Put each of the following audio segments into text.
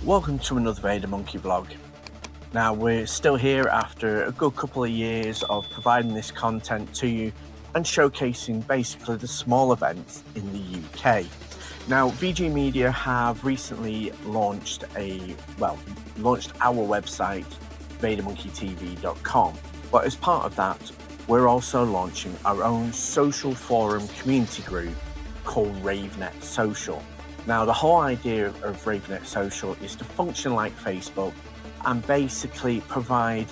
Welcome to another VaderMonkey vlog. Now we're still here after a good couple of years of providing this content to you and showcasing basically the small events in the UK. Now VG Media have recently launched our website VaderMonkeyTV.com, but as part of that we're also launching our own social forum community group called ravenetsocial. Now, the whole idea of ravenetsocial is to function like Facebook and basically provide,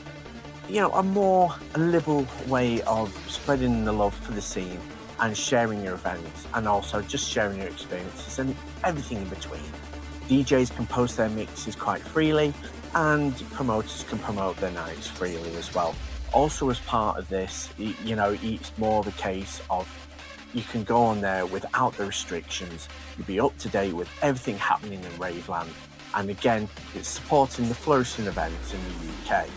a more liberal way of spreading the love for the scene and sharing your events, and also just sharing your experiences and everything in between. DJs can post their mixes quite freely, and promoters can promote their nights freely as well. Also, as part of this, it's more of a case of you can go on there without the restrictions. You'll be up to date with everything happening in Raveland. And again, it's supporting the flourishing events in the UK.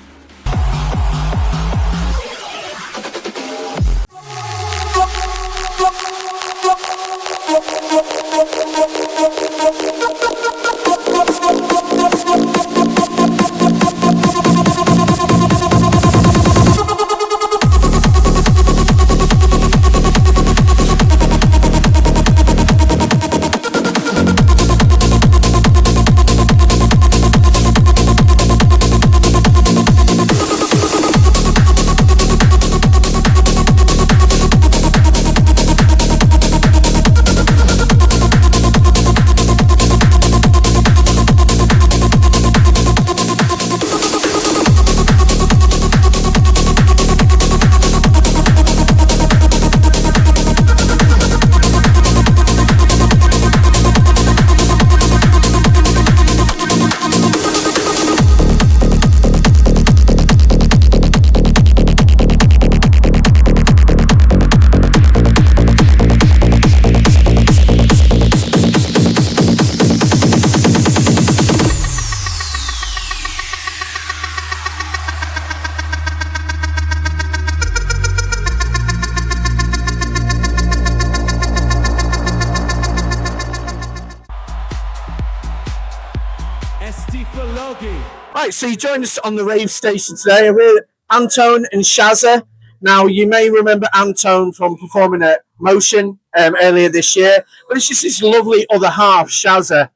Right, so you joined us on the Rave station today. We're with Antone and Shazza. Now, you may remember Antone from performing at Motion earlier this year, but it's just his lovely other half, Shazza.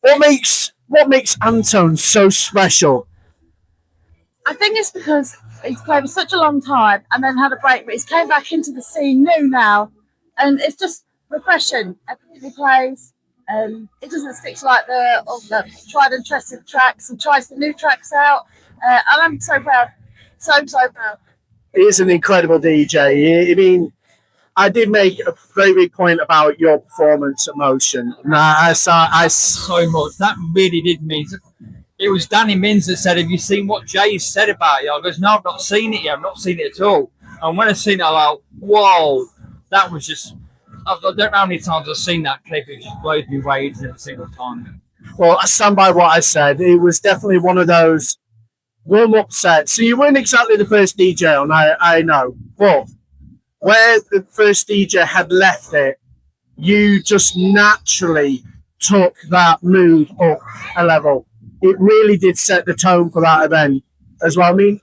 What makes Antone so special? I think it's because he's played for such a long time and then had a break, but he's came back into the scene new now, and it's just refreshing. Everything he plays. It doesn't stick to like the tried and trusted tracks, and tries the new tracks out. And I'm so proud, so proud. He is an incredible DJ. I mean, I did make a very big point about your performance at Motion. I so much. That really did mean. It was Danny Mins that said, "Have you seen what Jay said about you?" I goes, "No, I've not seen it yet. I've not seen it at all." And when I seen it, I was like, "Whoa, that was just." I don't know how many times I've seen that clip. It just blows me away every single time. Well, I stand by what I said. It was definitely one of those warm-up sets. So you weren't exactly the first DJ on, I know. But where the first DJ had left it, you just naturally took that mood up a level. It really did set the tone for that event as well. I mean,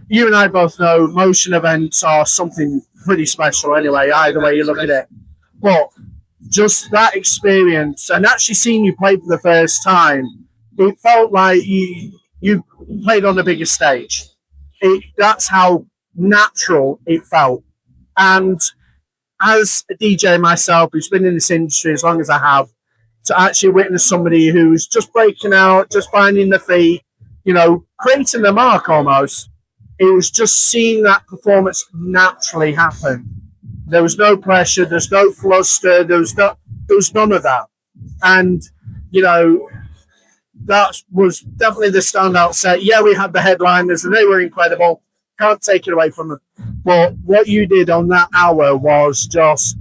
you and I both know Motion events are something pretty special anyway, either way you look at it. But just that experience and actually seeing you play for the first time, it felt like you played on the biggest stage. That's how natural it felt. And as a DJ myself, who's been in this industry as long as I have, to actually witness somebody who's just breaking out, just finding the feet, creating the mark almost, it was just seeing that performance naturally happen. There was no pressure, there's no fluster, there was none of that. And, that was definitely the standout set. Yeah, we had the headliners and they were incredible. Can't take it away from them. But what you did on that hour was just,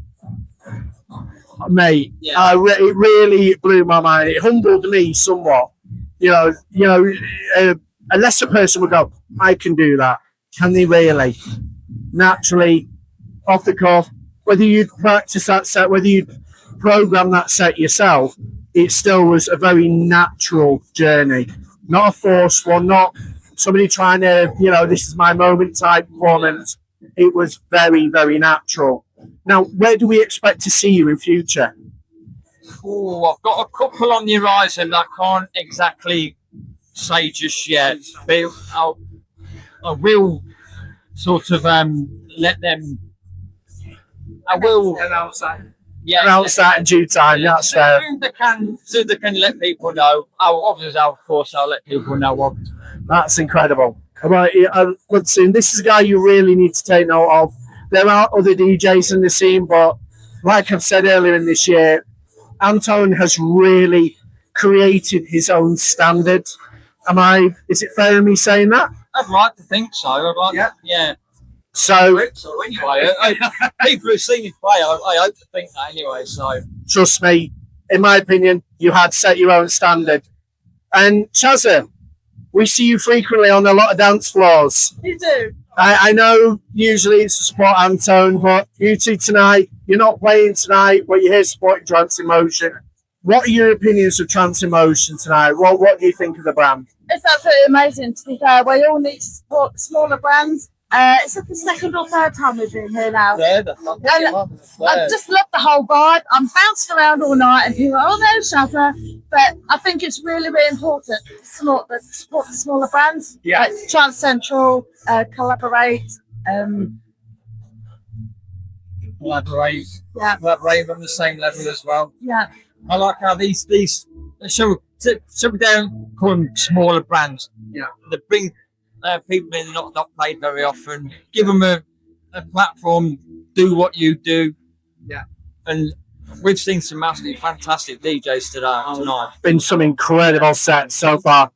mate, it really blew my mind. It humbled me somewhat. A lesser person would go, I can do that. Can they really? Naturally, off the cuff, whether you practice that set, whether you program that set yourself, it still was a very natural journey, not a forced one, not somebody trying to, this is my moment type performance. It was very, very natural. Now, where do we expect to see you in future? Oh, I've got a couple on the horizon that I can't exactly say just yet, but I will sort of let them. I will announce that. Yeah, announce that in due time. That's fair. So they can let people know. Obviously, of course, I'll let people know. That's incredible. Right, let's see. This is a guy you really need to take note of. There are other DJs in the scene, but like I've said earlier in this year, Anton has really created his own standard. Is it fair in me saying that? I'd like to think so. Yeah. So anyway, people who've seen me play, I hope to think that anyway. So trust me, in my opinion, you had set your own standard. And Chazza, we see you frequently on a lot of dance floors. You do. I know usually it's to support Anton, but you two tonight, you're not playing tonight, but you're here supporting Trance In Motion. What are your opinions of Trance In Motion tonight? What do you think of the brand? It's absolutely amazing, to be fair. We all need to support smaller brands. It's the second or third time we've been here now. I just love the whole vibe. I'm bouncing around all night and people are, oh no, Shazza. But I think it's really, really important to support the smaller brands. Yeah. Like Trance Central, Collaborate. Rave on the same level as well. Yeah. I like how these so we don't call them smaller brands. Yeah. They bring people in not played very often, give them a platform, do what you do. Yeah. And we've seen some absolutely fantastic DJs tonight. Been some incredible sets so far.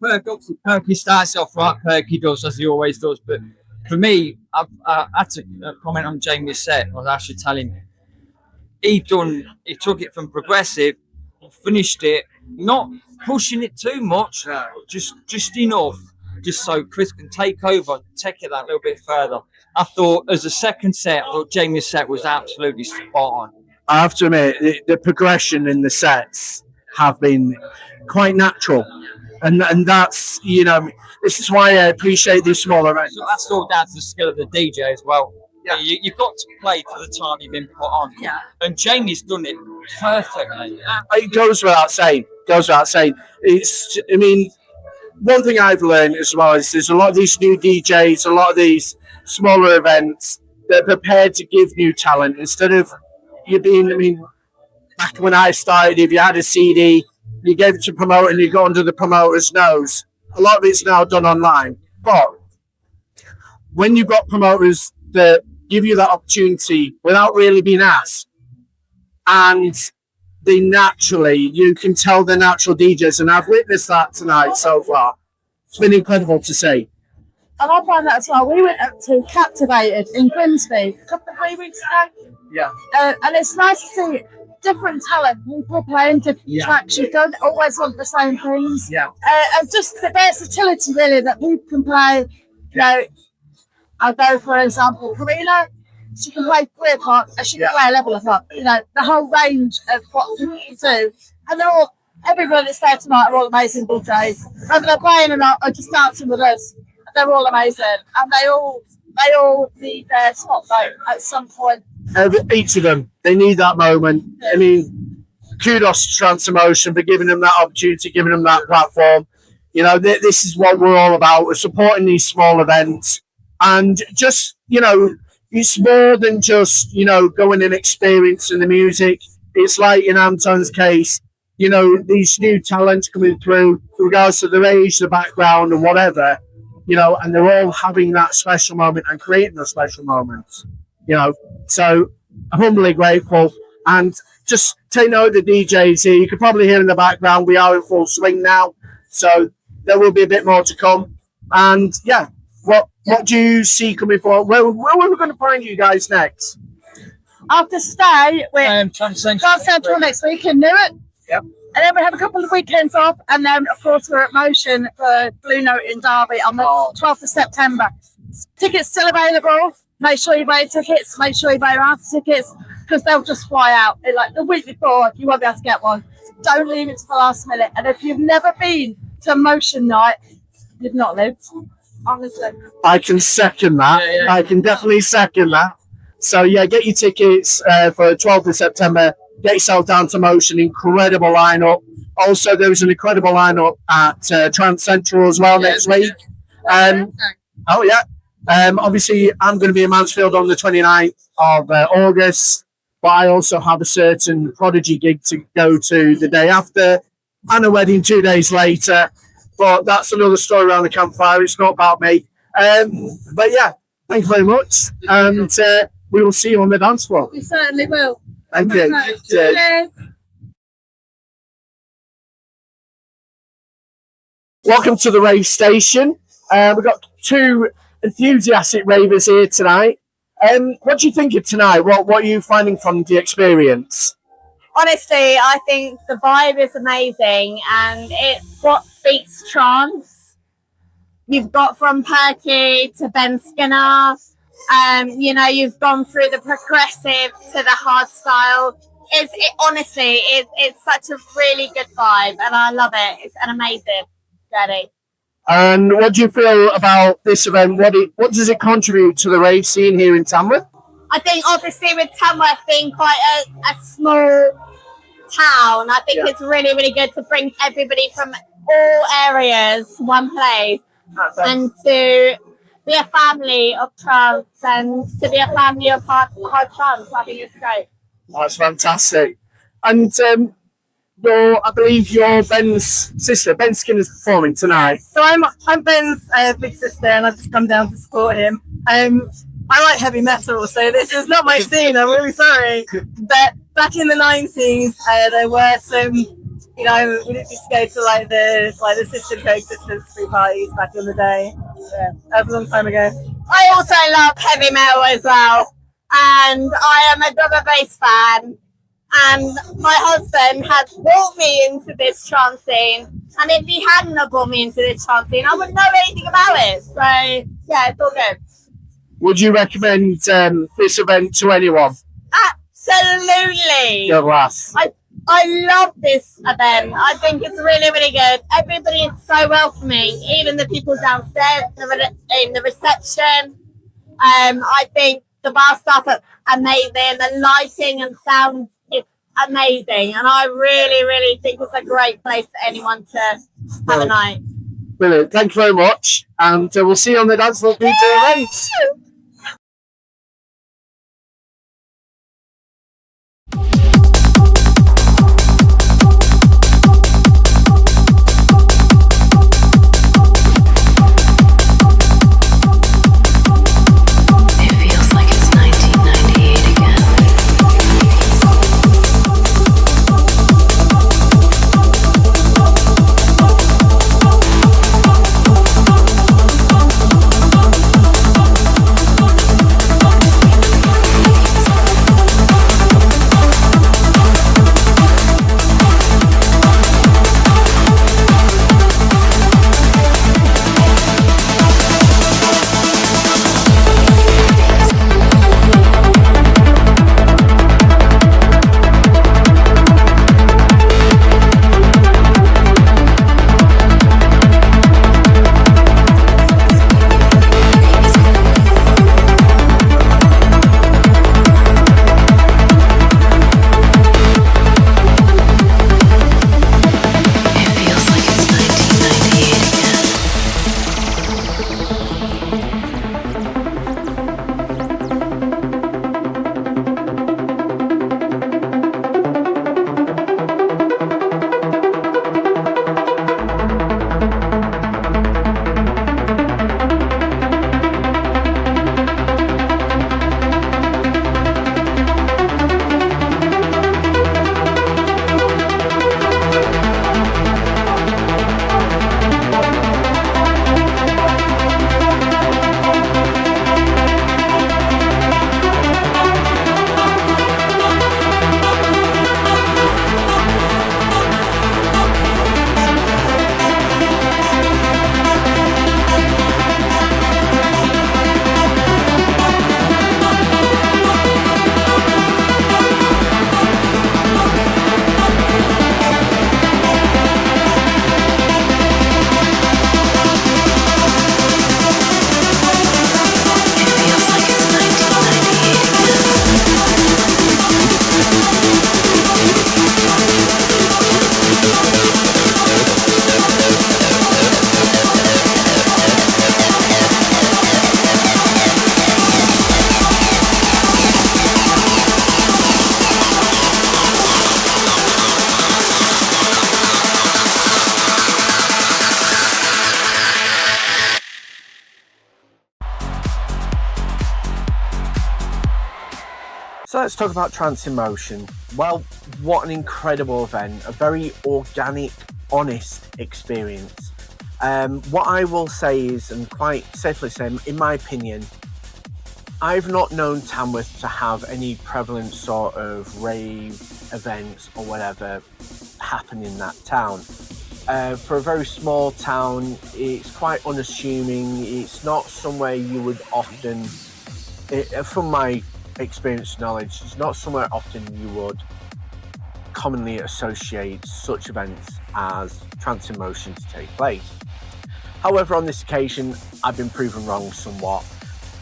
Perky starts off right, Perky does, as he always does. But for me, I had to comment on Jamie's set. I was actually telling him, he took it from progressive, finished it, not pushing it too much, just enough. Just so Chris can take over, take it that little bit further. I thought, as a second set, I thought Jamie's set was absolutely spot on. I have to admit, the progression in the sets have been quite natural. And that's, this is why I appreciate these smaller events. So that's all down to the skill of the DJ as well. Yeah. You've got to play for the time you've been put on. Yeah. And Jamie's done it perfectly. It goes without saying. One thing I've learned as well is there's a lot of these new DJs, a lot of these smaller events that are prepared to give new talent instead of back when I started, if you had a CD, you gave it to a promoter and you go under the promoter's nose. A lot of it's now done online. But when you've got promoters that give you that opportunity without really being asked, and you can tell they're natural DJs, and I've witnessed that tonight so far. It's been incredible to see. And I find that as well. We went up to Captivated in Grimsby a 3 weeks ago. Yeah. And it's nice to see different talent, people playing different tracks. You don't always want the same things. Yeah. And just the versatility, really, that people can play. I'll go, for example, Karina. She can play 3 o'clock and she can play 11 o'clock. The whole range of what people do. And everybody that's there tonight are all amazing DJs. Whether they're playing or not, or just dancing with us, they're all amazing. And they all need their spotlight at some point. Each of them, they need that moment. Kudos to Trance In Motion for giving them that opportunity, giving them that platform. This is what we're all about. We're supporting these small events. And just, it's more than just, going and experiencing the music. It's like in Anton's case, these new talents coming through, regardless of their age, their background, and whatever, and they're all having that special moment and creating those special moments, So I'm humbly grateful. And just take note of the DJs here. You can probably hear in the background, we are in full swing now. So there will be a bit more to come. And what do you see coming forward? Where are we going to find you guys next? After today, we're Trance Central next week in Newark. Yep. And then we have a couple of weekends off. And then, of course, we're at Motion for Blue Note in Derby on the 12th of September. Tickets still available. make sure you buy your tickets, make sure you buy your after tickets, because they'll just fly out. Like the week before, you won't be able to get one. Don't leave it to the last minute. And if you've never been to Motion Night, you've not lived. Honestly. I can second that. Yeah. I can definitely second that. So yeah, get your tickets for 12th of September. Get yourself down to Motion. Incredible lineup. Also, there was an incredible lineup at Trance Central as well next week. Oh yeah. Obviously, I'm going to be in Mansfield on the 29th of August, but I also have a certain Prodigy gig to go to the day after, and a wedding 2 days later. But that's another story around the campfire. It's not about me. But yeah, thank you very much, and we will see you on the dance floor. We certainly will. Thank you. Cheers. Welcome to the Rave Station. We've got two enthusiastic ravers here tonight. What do you think of tonight? What are you finding from the experience? Honestly, I think the vibe is amazing, and it's what beats trance. You've got from Perky to Ben Skinner. You've gone through the progressive to the hard style. It's such a really good vibe, and I love it. It's an amazing journey. And what do you feel about this event? What does it contribute to the rave scene here in Tamworth? I think obviously with Tamworth being quite a small town, I think it's really, really good to bring everybody from all areas to one place and to be a family of trance and to be a family of hard trance. I think it's great. That's fantastic. And I believe you're Ben's sister. Ben Skinner's performing tonight. So I'm Ben's big sister, and I've just come down to support him. I like heavy metal, so this is not my scene. I'm really sorry. But back in the 90s, there were some, we used to go to like the system coexistence free parties back in the day. Yeah, that was a long time ago. I also love heavy metal as well, and I am a drum and bass fan. And my husband had brought me into this trance scene, and if he hadn't have brought me into this trance scene, I wouldn't know anything about it. So yeah, it's all good. Would you recommend this event to anyone? Absolutely. Good laugh. I love this event. I think it's really, really good. Everybody is so welcoming, even the people downstairs in the reception. I think the bar staff are amazing. The lighting and sound is amazing. And I really, really think it's a great place for anyone to have a night. Brilliant. Thank you very much. And we'll see you on the dance floor future events. So let's talk about Trance in Motion. Well, what an incredible event, a very organic, honest experience. What I will say is, and quite safely say, in my opinion, I've not known Tamworth to have any prevalent sort of rave events or whatever happen in that town. For a very small town, it's quite unassuming. It's not somewhere you would often, from my experience and knowledge, it's not somewhere often you would commonly associate such events as Trance in Motion to take place. However, on this occasion, I've been proven wrong somewhat,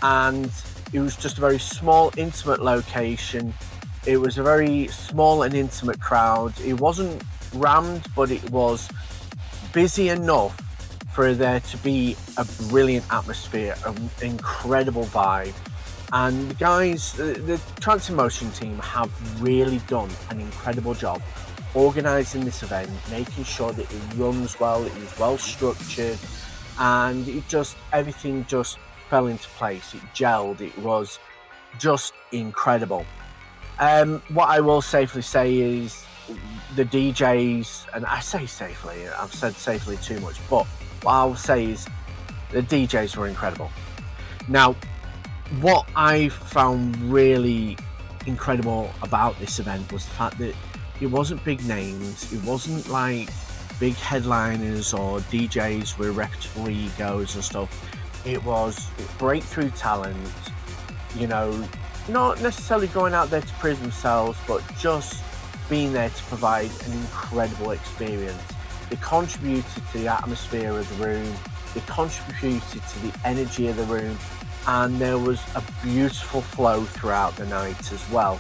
and it was just a very small, intimate location. It was a very small and intimate crowd. It wasn't rammed, but it was busy enough for there to be a brilliant atmosphere, an incredible vibe. And the guys, the Trance in Motion team have really done an incredible job organising this event, making sure that it runs well, it is well structured, and everything just fell into place. It gelled. It was just incredible. What I will safely say is the DJs, and I say safely, I've said safely too much, but what I'll say is the DJs were incredible. Now, what I found really incredible about this event was the fact that it wasn't big names, it wasn't like big headliners or DJs with reputable egos and stuff. It was breakthrough talent, you know, not necessarily going out there to prove themselves, but just being there to provide an incredible experience. They contributed to the atmosphere of the room, they contributed to the energy of the room, and there was a beautiful flow throughout the night as well.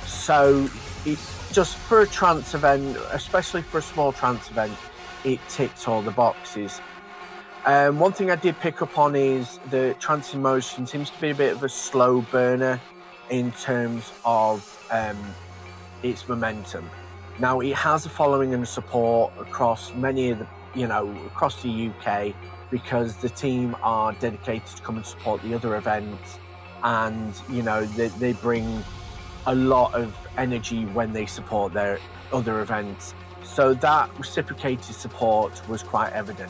So it's just, for a trance event, especially for a small trance event, it ticked all the boxes. One thing I did pick up on is the Trance in Motion seems to be a bit of a slow burner in terms of its momentum. Now, it has a following and support across many of the, across the UK, because the team are dedicated to come and support the other events, and they bring a lot of energy when they support their other events. So that reciprocated support was quite evident.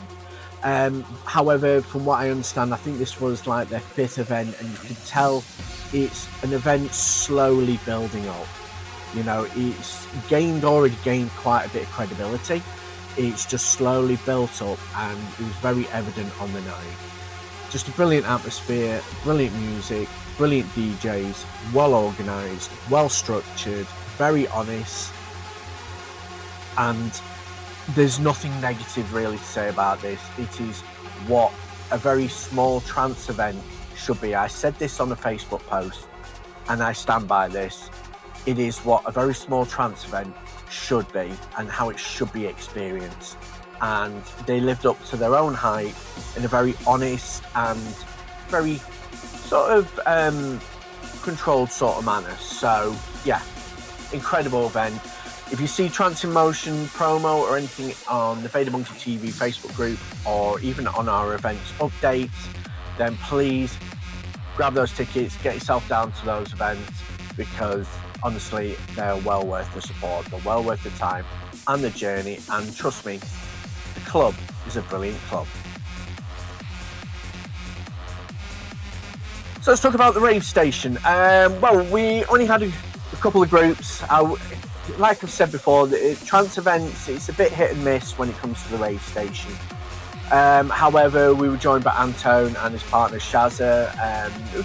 However, from what I understand, I think this was like their 5th event, and you can tell it's an event slowly building up. It's already gained quite a bit of credibility. It's just slowly built up, and it was very evident on the night. Just a brilliant atmosphere, brilliant music, brilliant DJs, well organised, well structured, very honest, and there's nothing negative really to say about this. It is what a very small trance event should be. I said this on a Facebook post, and I stand by this. It is what a very small trance event should be, and how it should be experienced. And they lived up to their own hype in a very honest and very sort of controlled sort of manner. So yeah, incredible event. If you see Trance in Motion promo or anything on the VaderMonkey TV Facebook group, or even on our events updates, then please grab those tickets, get yourself down to those events, because honestly, they're well worth the support, they're well worth the time and the journey, and trust me, the club is a brilliant club. So let's talk about the rave station. Well, we only had a couple of groups. Like I've said before, the trance events, it's a bit hit and miss when it comes to the rave station. However, we were joined by Antone and his partner Shazza,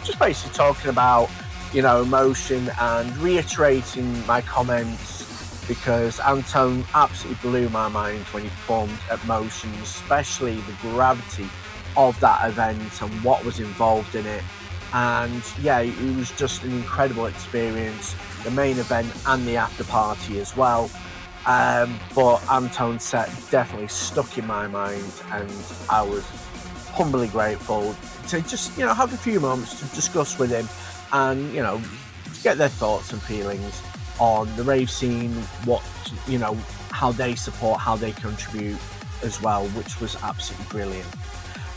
just basically talking about emotion and reiterating my comments, because Antone absolutely blew my mind when he performed at Motion, especially the gravity of that event and what was involved in it. And yeah, it was just an incredible experience, the main event and the after party as well. But Antone's set definitely stuck in my mind, and I was humbly grateful to just have a few moments to discuss with him and get their thoughts and feelings on the rave scene, what how they support, how they contribute as well, which was absolutely brilliant.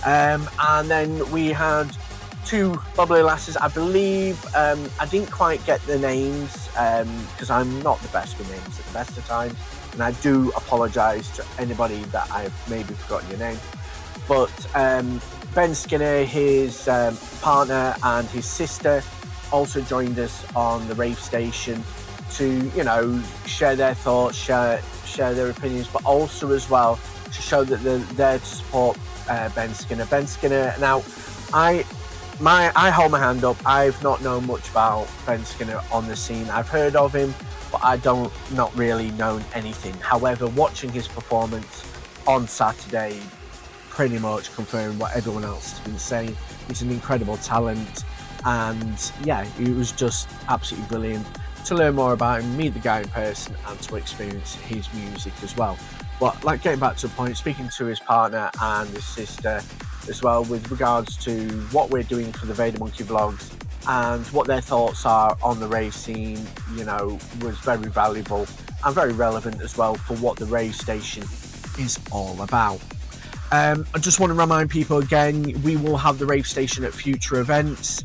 And then we had two bubbly lasses. I believe I didn't quite get the names because I'm not the best with names at the best of times, and I do apologise to anybody that I've maybe forgotten your name. But Ben Skinner, his partner, and his sister also joined us on the Rave station to, you know, share their thoughts, share their opinions, but also as well to show that they're there to support Ben Skinner. Ben Skinner. Now, I hold my hand up. I've not known much about Ben Skinner on the scene. I've heard of him, but I not really known anything. However, watching his performance on Saturday pretty much confirmed what everyone else has been saying. He's an incredible talent, and yeah, it was just absolutely brilliant to learn more about him, meet the guy in person, and to experience his music as well. But like, getting back to the point, speaking to his partner and his sister as well with regards to what we're doing for the VaderMonkey Vlogs and what their thoughts are on the rave scene, you know, was very valuable and very relevant as well for what the rave station is all about. I just want to remind people again, we will have the Rave station at future events.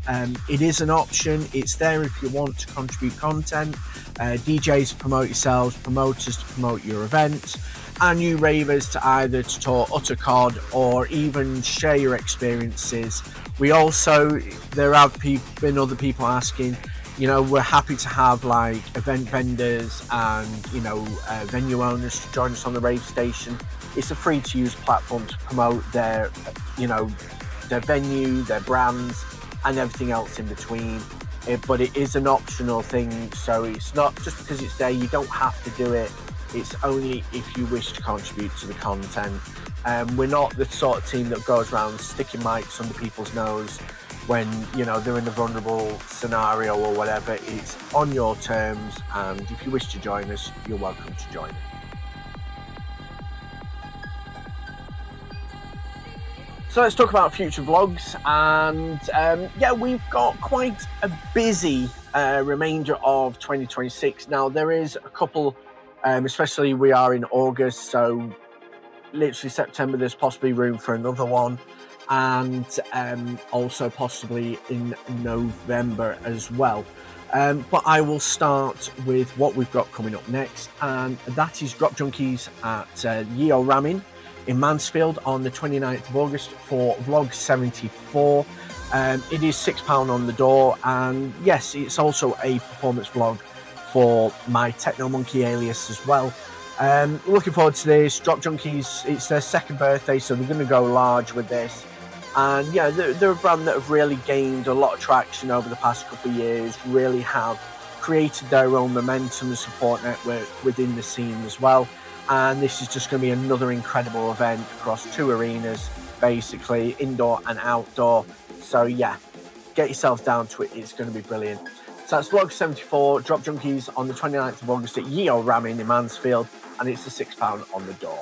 It is an option. It's there if you want to contribute content. DJs to promote yourselves, promoters to promote your event, and you ravers to either to talk utter cod or even share your experiences. We also, there have been other people asking, you know, we're happy to have like event vendors and, you know, venue owners to join us on the Rave station. It's a free to use platform to promote their, you know, their venue, their brands, and everything else in between. But it is an optional thing, so it's not just because it's there, you don't have to do it. It's only if you wish to contribute to the content. We're not the sort of team that goes around sticking mics under people's nose when, you know, they're in a vulnerable scenario or whatever. It's on your terms, and if you wish to join us, you're welcome to join us. So let's talk about future vlogs, and yeah, we've got quite a busy remainder of 2026. Now, there is a couple, especially we are in August, so literally September, there's possibly room for another one, and also possibly in November as well. But I will start with what we've got coming up next, and that is Drop Junkies at Yeo Ramin in Mansfield on the 29th of August for vlog 74. It is £6 on the door, and yes, it's also a performance vlog for my Techno Monkey alias as well. Looking forward to this. Drop Junkies, it's their second birthday, so they're going to go large with this. And yeah, they're a brand that have really gained a lot of traction over the past couple of years, really have created their own momentum and support network within the scene as well. And this is just going to be another incredible event across two arenas, basically indoor and outdoor. So yeah, get yourselves down to it. It's going to be brilliant. So that's vlog 74, Drop Junkies on the 29th of August at Yeo Ramin in Mansfield, and it's the £6 on the door.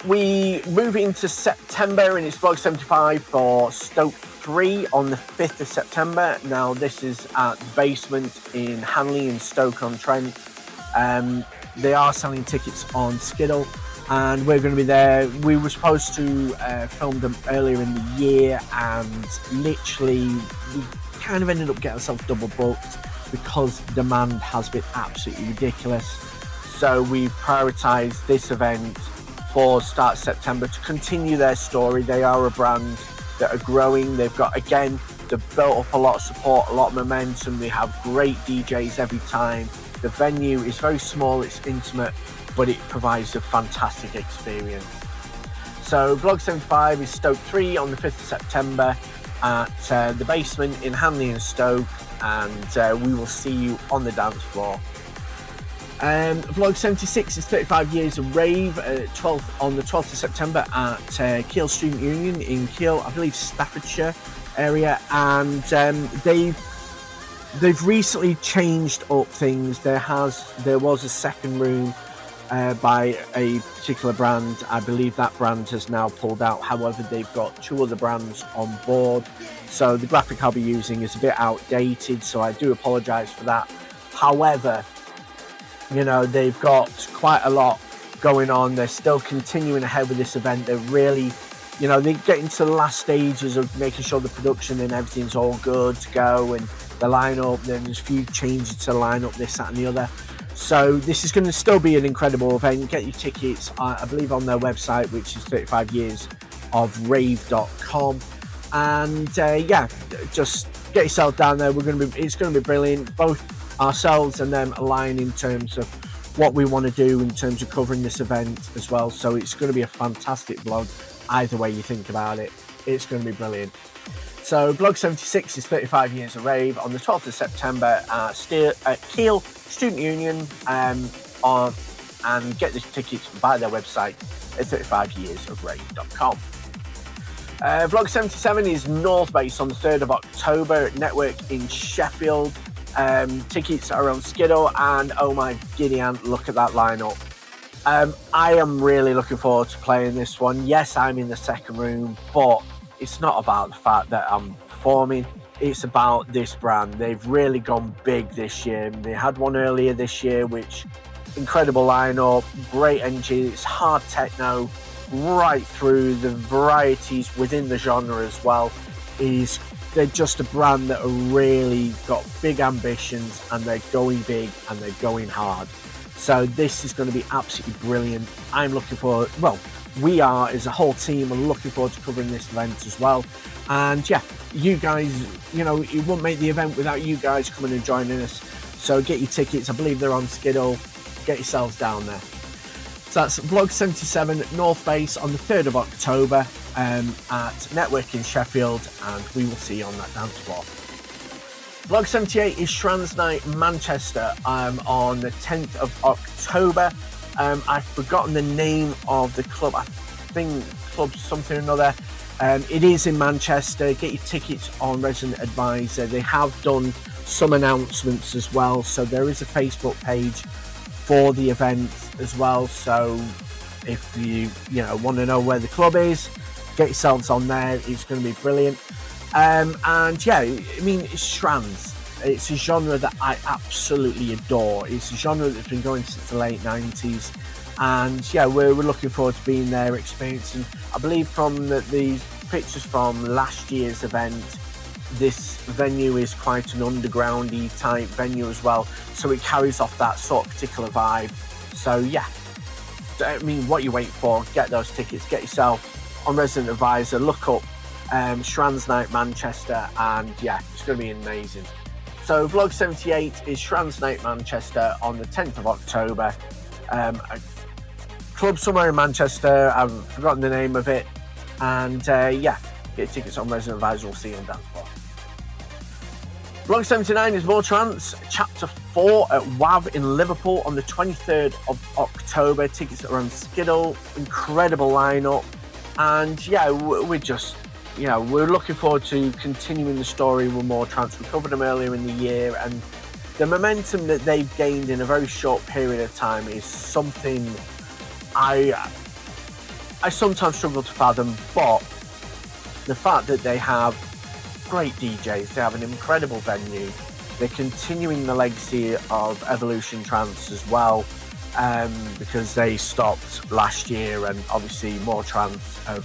We move into September, and it's vlog 75 for Stoke 3 on the 5th of September. Now, this is at the Basement in Hanley in Stoke-on-Trent. They are selling tickets on Skiddle, and we're going to be there. We were supposed to film them earlier in the year, and literally we kind of ended up getting ourselves double booked because demand has been absolutely ridiculous. So we've prioritised this event for start September to continue their story. They are a brand that are growing. They've got, again, they've built up a lot of support, a lot of momentum. They have great DJs every time. The venue is very small, it's intimate, but it provides a fantastic experience. So vlog 75 is Stoke 3 on the 5th of September at the Basement in Hanley and Stoke, and we will see you on the dance floor. Vlog 76 is 35 years of Rave on the 12th of September at Keele Student Union in Keele, I believe Staffordshire area, and they've recently changed up things. There was a second room by a particular brand. I believe that brand has now pulled out. However, they've got two other brands on board, so the graphic I'll be using is a bit outdated, so I do apologise for that. However, you know, they've got quite a lot going on. They're still continuing ahead with this event. They're really you know, they're getting to the last stages of making sure the production and everything's all good to go, and the lineup, then there's a few changes to the lineup, this, that and the other. So this is going to still be an incredible event. Get your tickets, I believe, on their website, which is 35 years of rave.com. And yeah, just get yourself down there. It's going to be brilliant. Both ourselves and them align in terms of what we want to do in terms of covering this event as well. So it's going to be a fantastic vlog. Either way you think about it, it's going to be brilliant. So Vlog 76 is 35 years of rave on the 12th of September at Kiel Student Union, and get the tickets via their website at 35yearsofrave.com. Vlog 77 is North Base on the 3rd of October at Network in Sheffield. Tickets are on Skiddle, and oh my giddy aunt, look at that lineup. I am really looking forward to playing this one. Yes, I'm in the second room, but it's not about the fact that I'm performing. It's about this brand. They've really gone big this year. They had one earlier this year, which incredible lineup, great energy. It's hard techno right through the varieties within the genre as well. They're just a brand that are really got big ambitions, and they're going big and they're going hard. So this is going to be absolutely brilliant. I'm looking forward, well, we are as a whole team are looking forward to covering this event as well. And yeah, you guys, you know, it won't make the event without you guys coming and joining us. So get your tickets. I believe they're on Skiddle. Get yourselves down there. So that's Vlog 77 North Base on the 3rd of October at Network in Sheffield, and we will see you on that dance floor. Vlog 78 is Trance Night Manchester on the 10th of October. I've forgotten the name of the club. I think club something or another. It is in Manchester. Get your tickets on Resident Advisor. They have done some announcements as well, so there is a Facebook page for the event as well. So if you want to know where the club is, get yourselves on there. It's going to be brilliant. And yeah, I mean, it's trance. It's a genre that I absolutely adore. It's a genre that's been going since the late 90s. And yeah, we're looking forward to being there, experiencing. I believe from the pictures from last year's event, this venue is quite an undergroundy type venue as well. So it carries off that sort of particular vibe. So yeah, I mean, what you wait for? Get those tickets. Get yourself on Resident Advisor. Look up Trance Night Manchester, and yeah, it's going to be amazing. So Vlog 78 is Trance Night Manchester on the 10th of October. A club somewhere in Manchester. I've forgotten the name of it. And yeah, get tickets on Resident Advisor. We'll see you on dance floor. Vlog 79 is more trance. Chapter 4 at WAV in Liverpool on the 23rd of October. Tickets are on Skiddle. Incredible lineup. And yeah, we're just, we're looking forward to continuing the story with more trance. We covered them earlier in the year, and the momentum that they've gained in a very short period of time is something I sometimes struggle to fathom. But the fact that they have great DJs, they have an incredible venue, they're continuing the legacy of Evolution Trance as well, because they stopped last year, and obviously more trance have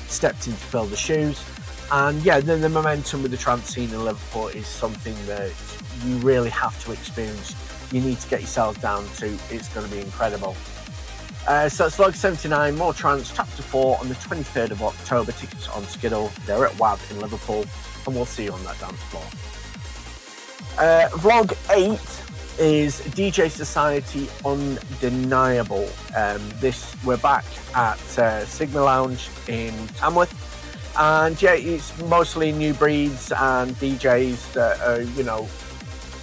stepped in to fill the shoes. And yeah, the momentum with the trance scene in Liverpool is something that you really have to experience. You need to get yourself down to. It's going to be incredible. So it's Vlog 79, more trance, chapter 4 on the 23rd of October. Tickets on Skiddle. They're at WAV in Liverpool, and we'll see you on that dance floor. Vlog 8 is DJ Society Undeniable. We're back at Sigma Lounge in Tamworth, and yeah, it's mostly new breeds and DJs that are,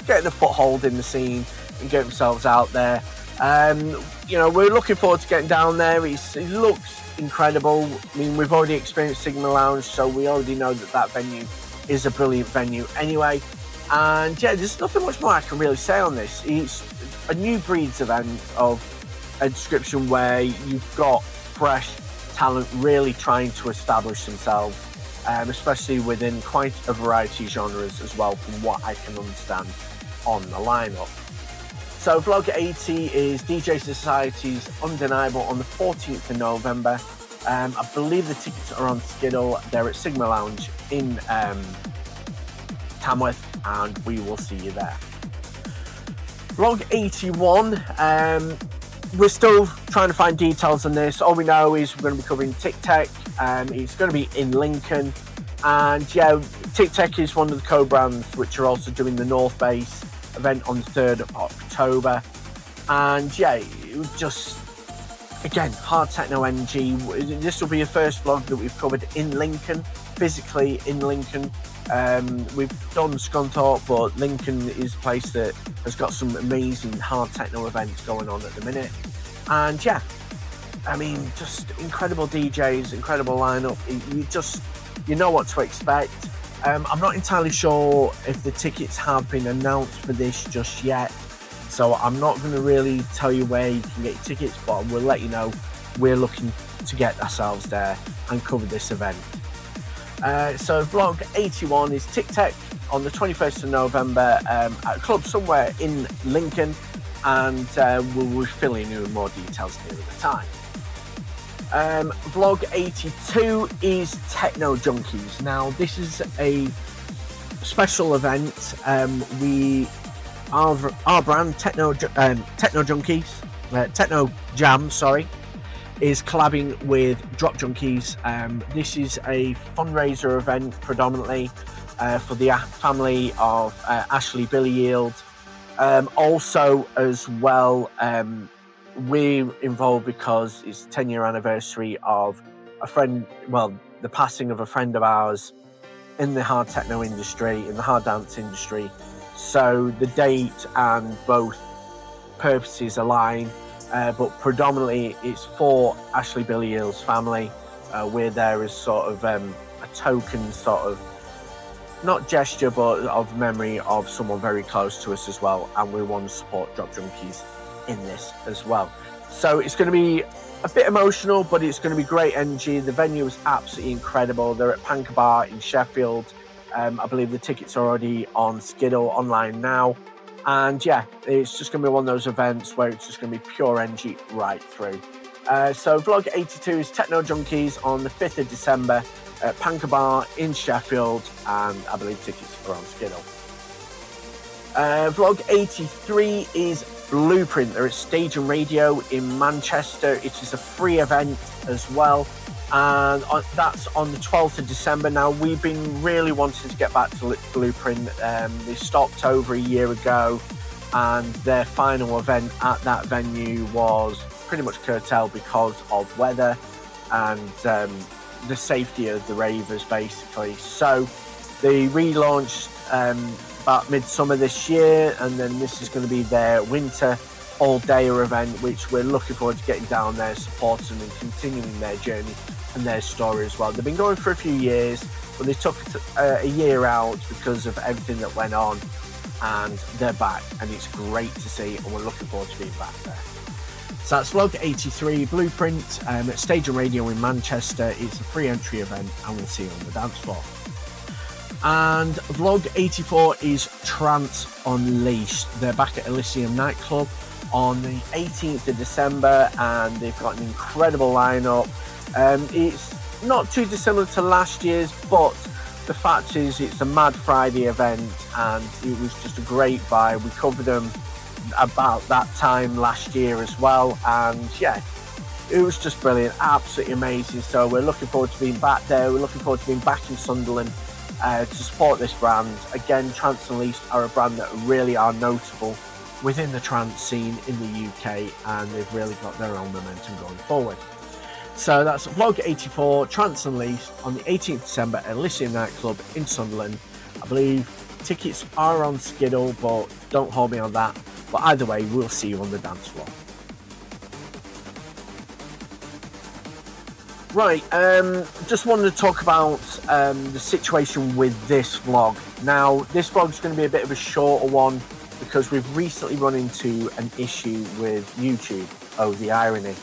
getting a foothold in the scene and get themselves out there. We're looking forward to getting down there. It looks incredible. I mean, we've already experienced Sigma Lounge, so we already know that venue is a brilliant venue anyway. And yeah, there's nothing much more I can really say on this. It's a new breeds event of a description where you've got fresh talent really trying to establish themselves, especially within quite a variety of genres as well, from what I can understand on the lineup. So Vlog 80 is DJ Society's Undeniable on the 14th of November. I believe the tickets are on Skiddle. They're at Sigma Lounge in Tamworth, and we will see you there. Vlog 81. We're still trying to find details on this. All we know is we're going to be covering Tic-Tac. It's going to be in Lincoln. And yeah, Tic-Tac is one of the co-brands which are also doing the North Base event on the 3rd of October. And yeah, it was just, again, hard techno energy. This will be the first vlog that we've covered in Lincoln, physically in Lincoln. We've done Scunthorpe, but Lincoln is a place that has got some amazing hard techno events going on at the minute. And yeah, I mean, just incredible DJs, incredible lineup. You know what to expect. I'm not entirely sure if the tickets have been announced for this just yet, so I'm not going to really tell you where you can get your tickets, but we'll let you know we're looking to get ourselves there and cover this event. So vlog 81 is Tic-Tac on the 21st of November at a club somewhere in Lincoln, and we'll fill in you with more details near the time. Vlog 82 is Techno Junkies. Now this is a special event. Our brand Techno Junkies, Techno Jam, sorry, is collabing with Drop Junkies. This is a fundraiser event predominantly for the family of Ashley Billy Yield. Also as well, we're involved because it's the 10-year anniversary of the passing of a friend of ours in the hard techno industry, in the hard dance industry. So the date and both purposes align. But predominantly it's for Ashley Billy Yield's family. We're there as sort of a token, sort of not gesture, but of memory of someone very close to us as well, and we want to support Drop Junkies in this as well. So it's going to be a bit emotional, but it's going to be great energy. The venue is absolutely incredible. They're at Panker Bar in Sheffield. I believe the tickets are already on Skiddle online now. And yeah, it's just going to be one of those events where it's just going to be pure energy right through. So vlog 82 is Techno Junkies on the 5th of December at Panker Bar in Sheffield, and I believe tickets are on Skiddle. Vlog 83 is Blueprint. They're at Stage and Radio in Manchester. It is a free event as well, and that's on the 12th of December. Now, we've been really wanting to get back to Blueprint. They stopped over a year ago, and their final event at that venue was pretty much curtailed because of weather and the safety of the ravers, basically. So they relaunched about midsummer this year, and then this is going to be their winter all-dayer event, which we're looking forward to getting down there, supporting and continuing their journey and their story as well. They've been going for a few years, but they took a year out because of everything that went on, and they're back, and it's great to see, and we're looking forward to being back there. So that's vlog 83, Blueprint, at Stage and Radio in Manchester. It's a free entry event, and we'll see you on the dance floor. And vlog 84 is Trance Unleashed. They're back at Elysium Nightclub on the 18th of December, and they've got an incredible lineup. It's not too dissimilar to last year's, but the fact is it's a Mad Friday event, and it was just a great vibe. We covered them about that time last year as well, and yeah, it was just brilliant, absolutely amazing. So we're looking forward to being back there. We're looking forward to being back in Sunderland to support this brand. Again, Trance Unleashed are a brand that really are notable within the trance scene in the UK, and they've really got their own momentum going forward. So that's vlog 84, Trance Unleashed, on the 18th of December at Elysium Nightclub in Sunderland. I believe tickets are on Skiddle, but don't hold me on that. But either way, we'll see you on the dance floor. Right, just wanted to talk about the situation with this vlog. Now, this vlog is going to be a bit of a shorter one because we've recently run into an issue with YouTube. Oh, the irony.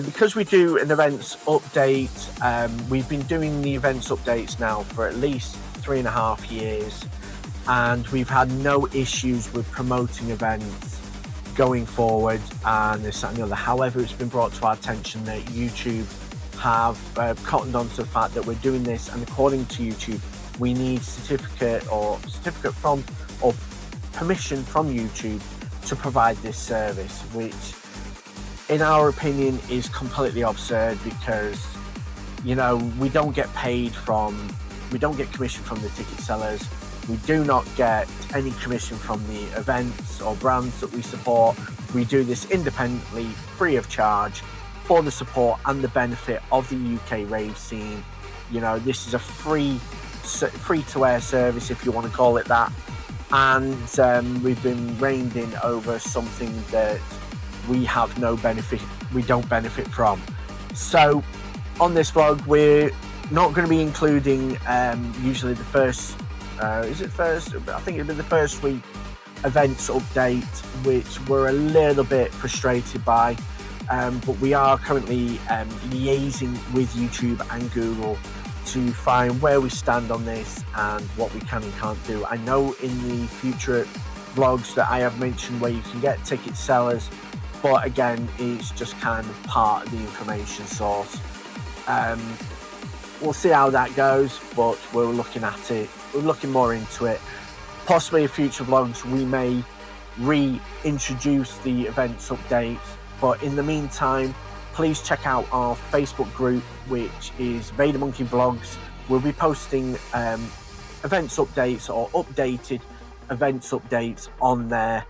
Because we do an events update, we've been doing the events updates now for at least 3.5 years, and we've had no issues with promoting events going forward and this, that and the other. However, it's been brought to our attention that YouTube have cottoned on to the fact that we're doing this, and according to YouTube, we need certificate from or permission from YouTube to provide this service, which in our opinion is completely absurd, because you know, we don't get commission from the ticket sellers. We do not get any commission from the events or brands that we support. We do this independently, free of charge, for the support and the benefit of the UK rave scene. You know, this is a free to air service, if you want to call it that. And we've been reined in over something that we don't benefit from. So on this vlog, we're not going to be including usually the first I think it'll be the first week events update, which we're a little bit frustrated by, but we are currently liaising with YouTube and Google to find where we stand on this and what we can and can't do. I know in the future vlogs that I have mentioned where you can get ticket sellers, but again, it's just kind of part of the information source. We'll see how that goes, but we're looking at it. We're looking more into it. Possibly in future vlogs, we may reintroduce the events updates. But in the meantime, please check out our Facebook group, which is VaderMonkey Vlogs. We'll be posting events updates or updated events updates on there,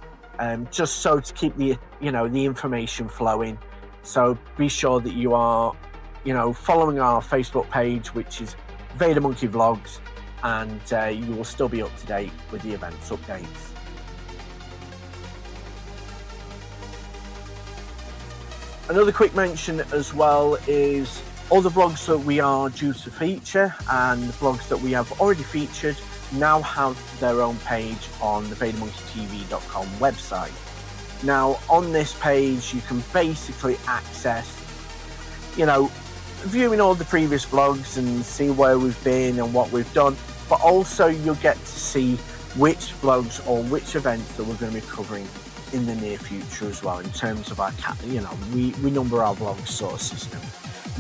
just so to keep the information flowing. So be sure that you are following our Facebook page, which is VaderMonkey Vlogs, and you will still be up to date with the events updates. Another quick mention as well is all the vlogs that we are due to feature and the vlogs that we have already featured now have their own page on the VaderMonkeyTV.com website. Now on this page you can basically access, viewing all the previous vlogs and see where we've been and what we've done, but also you'll get to see which vlogs or which events that we're going to be covering in the near future as well, in terms of our we number our vlog sort of system.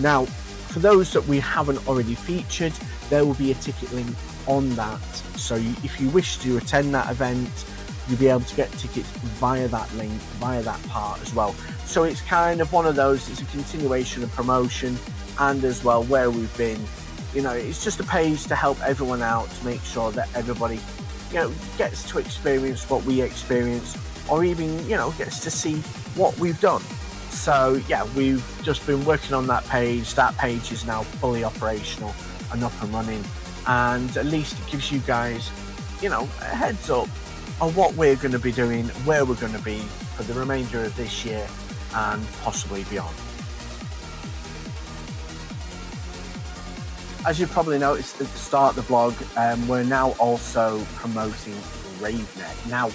Now for those that we haven't already featured, there will be a ticket link on that, so if you wish to attend that event, you'll be able to get tickets via that link, via that part as well. So it's kind of one of those, it's a continuation of promotion, and as well where we've been. It's just a page to help everyone out, to make sure that everybody gets to experience what we experienced, or even gets to see what we've done. So yeah, we've just been working on that page. That page is now fully operational and up and running, and at least it gives you guys a heads up on what we're going to be doing, where we're going to be for the remainder of this year and possibly beyond. As you probably noticed at the start of the vlog, we're now also promoting RaveNet. Now,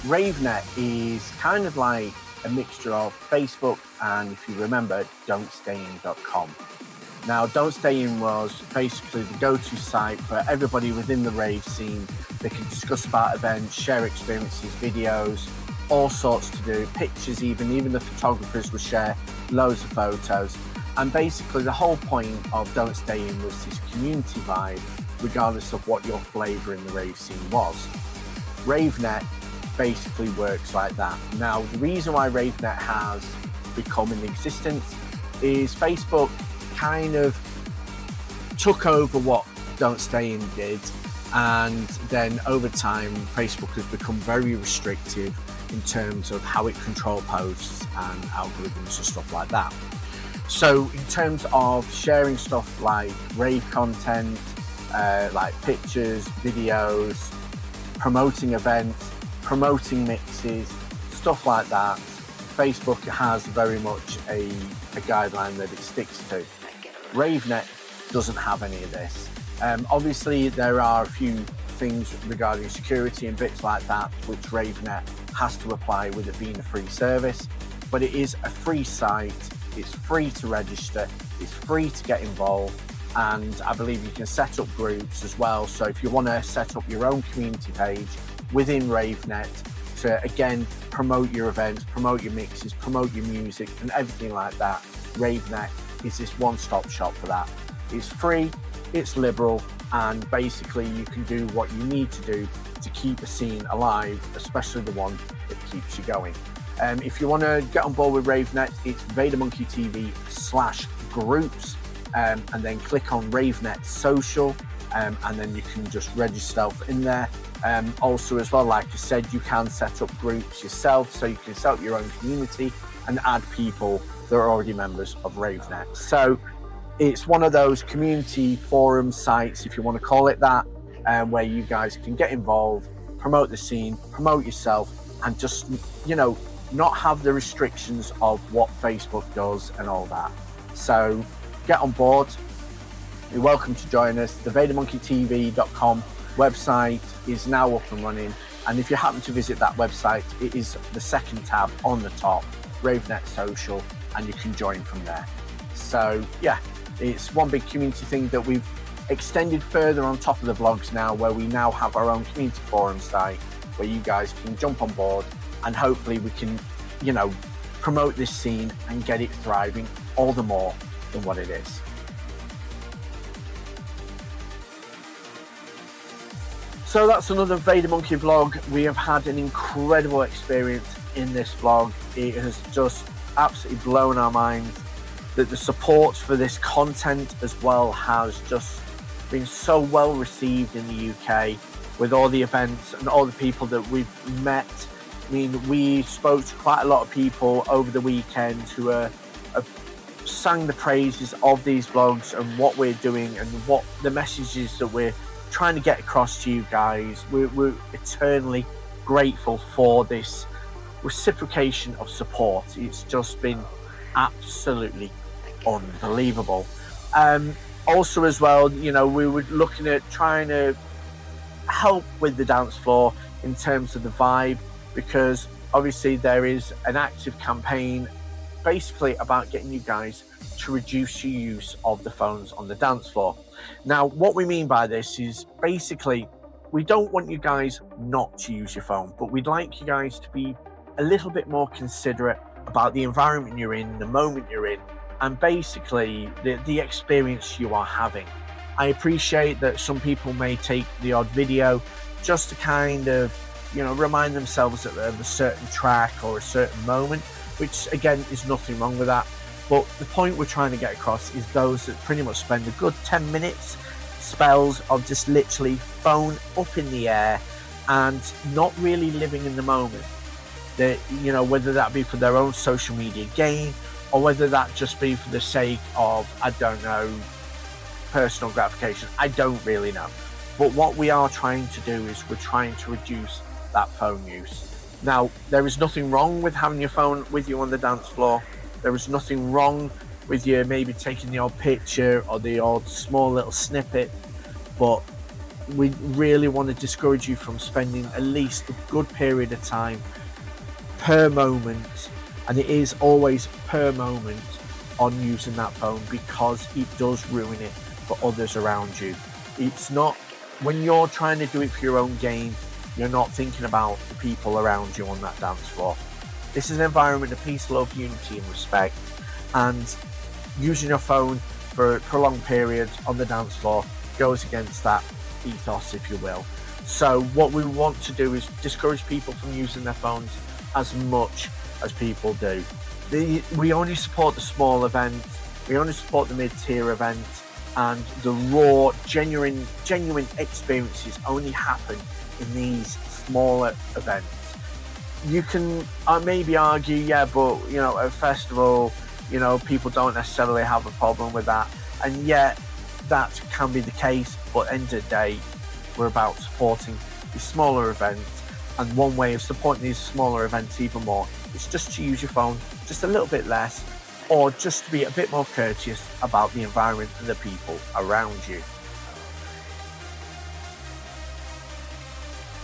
RaveNet is kind of like a mixture of Facebook and, if you remember, don'tstayin.com. Now, Don't Stay In was basically the go-to site for everybody within the rave scene. They can discuss about events, share experiences, videos, all sorts to do, pictures even the photographers would share loads of photos. And basically the whole point of Don't Stay In was this community vibe, regardless of what your flavour in the rave scene was. RaveNet basically works like that. Now, the reason why RaveNet has become in existence is Facebook kind of took over what Don't Stay In did, and then over time Facebook has become very restrictive in terms of how it controls posts and algorithms and stuff like that. So in terms of sharing stuff like rave content, like pictures, videos, promoting events, promoting mixes, stuff like that, Facebook has very much a guideline that it sticks to. RaveNet doesn't have any of this. Obviously there are a few things regarding security and bits like that which RaveNet has to apply with it being a free service, but it is a free site. It's free to register, it's free to get involved, and I believe you can set up groups as well. So if you want to set up your own community page within RaveNet to again promote your events, promote your mixes, promote your music and everything like that, RaveNet is this one-stop shop for that. It's free, it's liberal, and basically you can do what you need to do to keep the scene alive, especially the one that keeps you going. If you want to get on board with RaveNet, it's VaderMonkey TV/groups, and then click on ravenetsocial, and then you can just register yourself in there. Also as well, like I said, you can set up groups yourself, so you can set up your own community and add people that are already members of RaveNet. So it's one of those community forum sites, if you want to call it that, where you guys can get involved, promote the scene, promote yourself, and just, you know, not have the restrictions of what Facebook does and all that. So get on board. You're welcome to join us. The VaderMonkeyTV.com website is now up and running, and if you happen to visit that website, it is the second tab on the top, Ravenet Social, and you can join from there. So yeah, it's one big community thing that we've extended further on top of the vlogs now, where we now have our own community forum site where you guys can jump on board, and hopefully we can, you know, promote this scene and get it thriving all the more than what it is. So that's another VaderMonkey vlog. We have had an incredible experience in this vlog. It has just absolutely blown our minds that the support for this content as well has just been so well received in the UK, with all the events and all the people that we've met. I mean, we spoke to quite a lot of people over the weekend who sang the praises of these vlogs and what we're doing and what the messages that we're trying to get across to you guys. We're eternally grateful for this reciprocation of support. It's just been absolutely unbelievable. Also as well, you know, we were looking at trying to help with the dance floor in terms of the vibe, because obviously there is an active campaign basically about getting you guys to reduce your use of the phones on the dance floor. Now, what we mean by this is basically we don't want you guys not to use your phone, but we'd like you guys to be a little bit more considerate about the environment you're in, the moment you're in, and basically the experience you are having. I appreciate that some people may take the odd video just to kind of, you know, remind themselves of a certain track or a certain moment, which again is nothing wrong with that. But the point we're trying to get across is those that pretty much spend a good 10 minutes spells of just literally phone up in the air and not really living in the moment. That, you know, whether that be for their own social media gain, or whether that just be for the sake of, I don't know, personal gratification. I don't really know. But what we are trying to do is we're trying to reduce that phone use. Now, there is nothing wrong with having your phone with you on the dance floor. There is nothing wrong with you maybe taking the odd picture or the odd small little snippet, but we really want to discourage you from spending at least a good period of time per moment, and it is always per moment, on using that phone, because it does ruin it for others around you. It's not, when you're trying to do it for your own gain, you're not thinking about the people around you on that dance floor. This is an environment of peace, love, unity and respect, and using your phone for prolonged periods on the dance floor goes against that ethos, if you will. So what we want to do is discourage people from using their phones as much as people do. We only support the small events, we only support the mid-tier events, and the raw, genuine experiences only happen in these smaller events. You can maybe argue, yeah, but you know, at a festival, you know, people don't necessarily have a problem with that, and yet that can be the case. But at the end of the day, we're about supporting these smaller events, and one way of supporting these smaller events even more is just to use your phone just a little bit less, or just to be a bit more courteous about the environment and the people around you.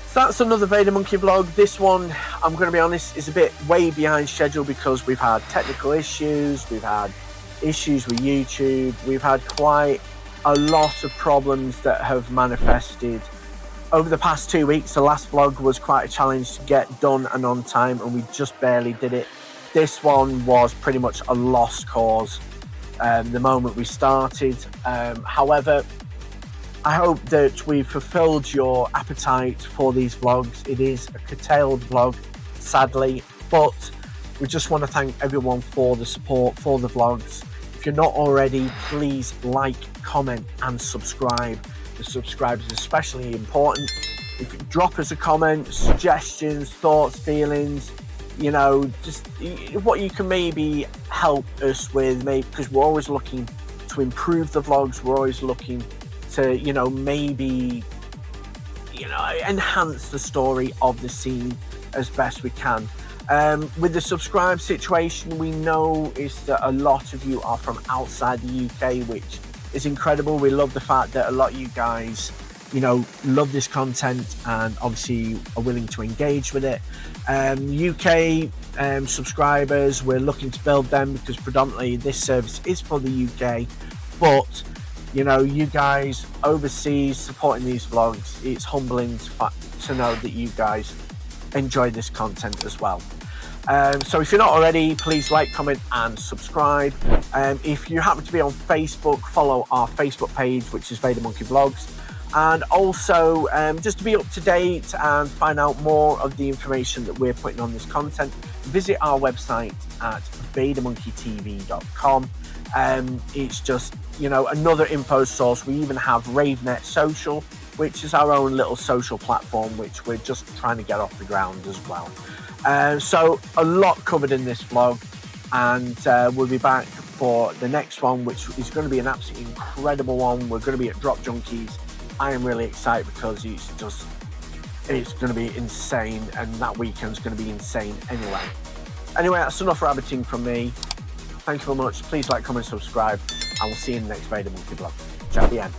So that's another VaderMonkey vlog. This one, I'm going to be honest, is a bit way behind schedule because we've had technical issues, we've had issues with YouTube, we've had quite a lot of problems that have manifested over the past 2 weeks. The last vlog was quite a challenge to get done and on time, and we just barely did it. This one was pretty much a lost cause. the moment we started. However, I hope that we've fulfilled your appetite for these vlogs. It is a curtailed vlog, sadly, but we just want to thank everyone for the support for the vlogs. If you're not already, please like, comment and subscribe. The subscribe is especially important. If you drop us a comment, suggestions, thoughts, feelings, you know, just what you can maybe help us with, maybe, because we're always looking to improve the vlogs. We're always looking to, you know, maybe, you know, enhance the story of the scene as best we can. With the subscribe situation, we know is that a lot of you are from outside the UK, which is incredible. We love the fact that a lot of you guys, you know, love this content and obviously are willing to engage with it. UK subscribers, we're looking to build them because predominantly this service is for the UK, but you know, you guys overseas supporting these vlogs, it's humbling to know that you guys enjoy this content as well. So if you're not already, please like, comment and subscribe. If you happen to be on Facebook, follow our Facebook page, which is VaderMonkey Vlogs. And also, just to be up to date and find out more of the information that we're putting on this content, visit our website at VaderMonkeyTV.com. It's just, you know, another info source. We even have ravenetsocial, which is our own little social platform, which we're just trying to get off the ground as well. So a lot covered in this vlog, and we'll be back for the next one, which is going to be an absolutely incredible one. We're going to be at Drop Junkies. I am really excited because it's going to be insane, and that weekend's going to be insane anyway. Anyway, that's enough rabbiting from me. Thank you very much. Please like, comment, subscribe, and we'll see you in the next VaderMonkey vlog. Ciao, bien.